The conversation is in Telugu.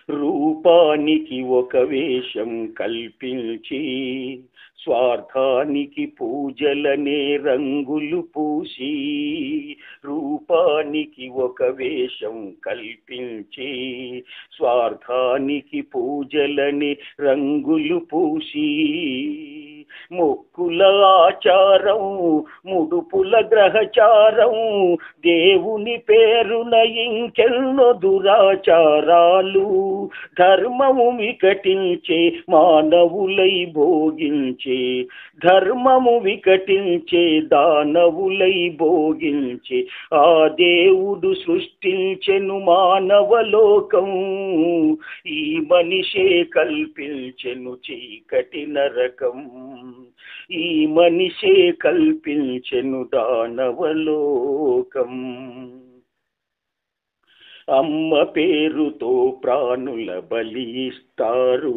రూపానికి ఒక వేషం కల్పించి స్వార్థానికి పూజలనే రంగులు పూసి, రూపానికి ఒక వేషం కల్పించి స్వార్థానికి పూజలని రంగులు పూసి, మొక్కుల ఆచారం ముడుపుల గ్రహచారం, దేవుని పేరున ఇంకెన్నో దురాచారాలు, ధర్మము వికటించే మానవులై భోగించే, ధర్మము వికటించే దానవులై భోగించే, ఆ దేవుడు సృష్టించెను మానవలోకం, ఈ మనిషే కల్పించెను చీకటి నరకం, ఈ మనిషే కల్పించెను దానవలోకం. అమ్మ పేరుతో ప్రాణుల బలి ఇస్తారు,